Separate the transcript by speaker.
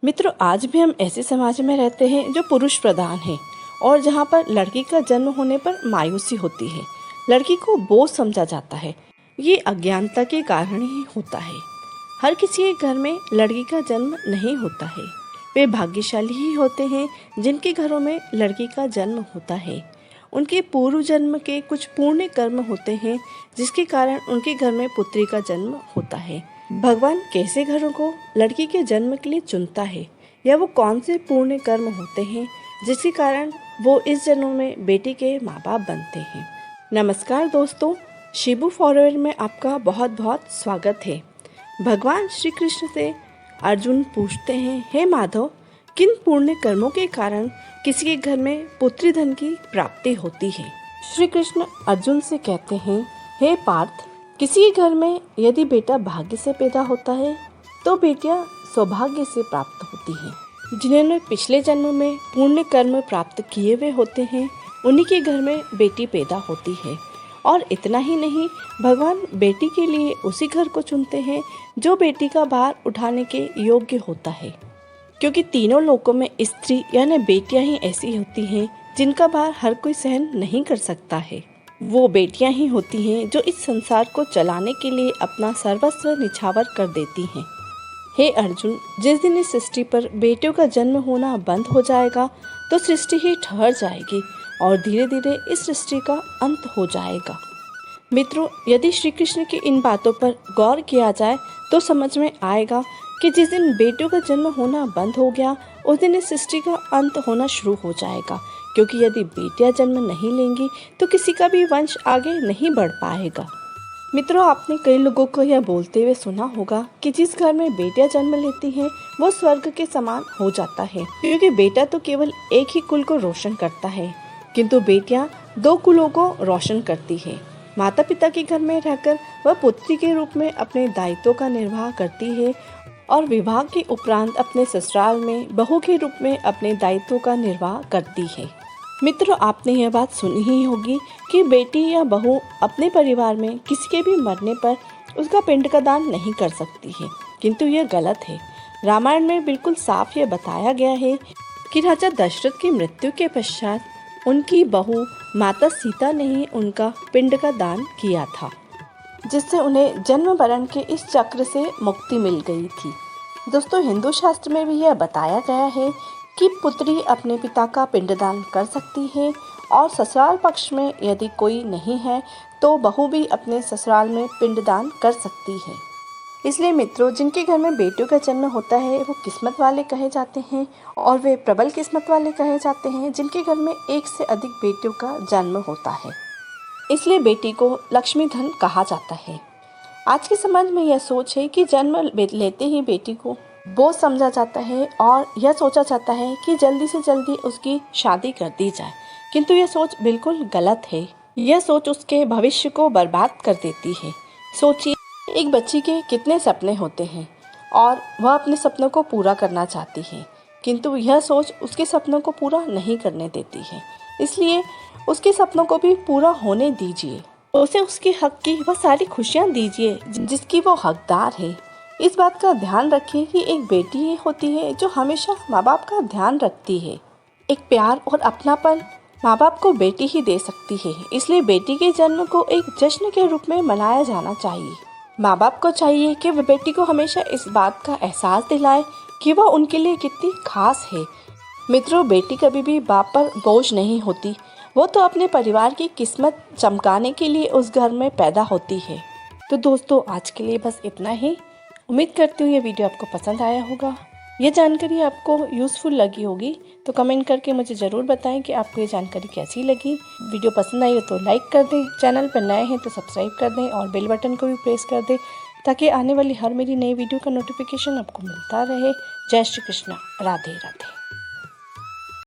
Speaker 1: मित्रों, आज भी हम ऐसे समाज में रहते हैं जो पुरुष प्रधान है और जहाँ पर लड़की का जन्म होने पर मायूसी होती है। लड़की को बोझ समझा जाता है। ये अज्ञानता के कारण ही होता है। हर किसी के घर में लड़की का जन्म नहीं होता है। वे भाग्यशाली ही होते हैं जिनके घरों में लड़की का जन्म होता है। उनके पूर्व जन्म के कुछ पुण्य कर्म होते हैं जिसके कारण उनके घर में पुत्री का जन्म होता है। भगवान कैसे घरों को लड़की के जन्म के लिए चुनता है, या वो कौन से पुण्य कर्म होते हैं जिसके कारण वो इस जन्म में बेटी के माँ बाप बनते हैं। नमस्कार दोस्तों, शिबू फॉरवर्ड में आपका बहुत बहुत स्वागत है। भगवान श्री कृष्ण से अर्जुन पूछते हैं, हे माधव, किन पुण्य कर्मों के कारण किसी के घर में पुत्री धन की प्राप्ति होती है। श्री कृष्ण अर्जुन से कहते हैं, हे पार्थ, किसी के घर में यदि बेटा भाग्य से पैदा होता है तो बेटियां सौभाग्य से प्राप्त होती हैं। जिन्होंने पिछले जन्म में पुण्य कर्म प्राप्त किए हुए होते हैं उन्हीं के घर में बेटी पैदा होती है। और इतना ही नहीं, भगवान बेटी के लिए उसी घर को चुनते हैं जो बेटी का भार उठाने के योग्य होता है, क्योंकि तीनों लोकों में स्त्री यानी बेटियां ही ऐसी होती हैं जिनका भार हर कोई सहन नहीं कर सकता है। वो बेटियां ही होती हैं जो इस संसार को चलाने के लिए अपना सर्वस्व निछावर कर देती हैं। हे अर्जुन, जिस दिन इस सृष्टि पर बेटियों का जन्म होना बंद हो जाएगा तो सृष्टि ही ठहर जाएगी और धीरे धीरे इस सृष्टि का अंत हो जाएगा। मित्रों, यदि श्री कृष्ण की इन बातों पर गौर किया जाए तो समझ में आएगा कि जिस दिन बेटियों का जन्म होना बंद हो गया उस दिन इस सृष्टि का अंत होना शुरू हो जाएगा, क्योंकि यदि बेटियां जन्म नहीं लेंगी तो किसी का भी वंश आगे नहीं बढ़ पाएगा। मित्रों, आपने कई लोगों को यह बोलते हुए सुना होगा कि जिस घर में बेटियां जन्म लेती हैं वो स्वर्ग के समान हो जाता है, क्योंकि बेटा तो केवल एक ही कुल को रोशन करता है, किंतु बेटियां दो कुलों को रोशन करती है। माता पिता के घर में रहकर वह पुत्री के रूप में अपने दायित्वों का निर्वाह करती है और विवाह के उपरांत अपने ससुराल में बहू के रूप में अपने दायित्वों का निर्वाह करती है। मित्रों, आपने यह बात सुनी ही होगी कि बेटी या बहू अपने परिवार में किसी के भी मरने पर उसका पिंड का दान नहीं कर सकती है, किंतु यह गलत है। रामायण में बिल्कुल साफ यह बताया गया है कि राजा दशरथ की मृत्यु के पश्चात उनकी बहू माता सीता ने ही उनका पिंड का दान किया था, जिससे उन्हें जन्म मरण के इस चक्र से मुक्ति मिल गई थी। दोस्तों, हिंदू शास्त्र में भी यह बताया गया है कि पुत्री अपने पिता का पिंडदान कर सकती है और ससुराल पक्ष में यदि कोई नहीं है तो बहू भी अपने ससुराल में पिंडदान कर सकती है। इसलिए मित्रों, जिनके घर में बेटियों का जन्म होता है वो किस्मत वाले कहे जाते हैं और वे प्रबल किस्मत वाले कहे जाते हैं जिनके घर में एक से अधिक बेटियों का जन्म होता है। इसलिए बेटी को लक्ष्मी धन कहा जाता है। आज के समाज में यह सोच है कि जन्म लेते ही बेटी को बोझ समझा जाता है और यह सोचा जाता है कि जल्दी से जल्दी उसकी शादी कर दी जाए, किंतु यह सोच बिल्कुल गलत है। यह सोच उसके भविष्य को बर्बाद कर देती है। सोचिए, एक बच्ची के कितने सपने होते हैं और वह अपने सपनों को पूरा करना चाहती है, किंतु यह सोच उसके सपनों को पूरा नहीं करने देती है। इसलिए उसके सपनों को भी पूरा होने दीजिए, उसे उसके हक की वह सारी खुशियाँ दीजिए जिसकी वो हकदार है। इस बात का ध्यान रखिए कि एक बेटी ही होती है जो हमेशा माँ बाप का ध्यान रखती है। एक प्यार और अपनापन माँ बाप को बेटी ही दे सकती है। इसलिए बेटी के जन्म को एक जश्न के रूप में मनाया जाना चाहिए। माँ बाप को चाहिए कि वह बेटी को हमेशा इस बात का एहसास दिलाए कि वह उनके लिए कितनी खास है। मित्रों, बेटी कभी भी बाप पर बोझ नहीं होती। वो तो अपने परिवार की किस्मत चमकाने के लिए उस घर में पैदा होती है। तो दोस्तों, आज के लिए बस इतना ही। उम्मीद करती हूँ ये वीडियो आपको पसंद आया होगा। ये जानकारी आपको यूज़फुल लगी होगी, तो कमेंट करके मुझे ज़रूर बताएं कि आपको ये जानकारी कैसी लगी। वीडियो पसंद आई हो तो लाइक कर दें, चैनल पर नए हैं तो सब्सक्राइब कर दें और बेल बटन को भी प्रेस कर दें ताकि आने वाली हर मेरी नई वीडियो का नोटिफिकेशन आपको मिलता रहे। जय श्री कृष्णा, राधे राधे।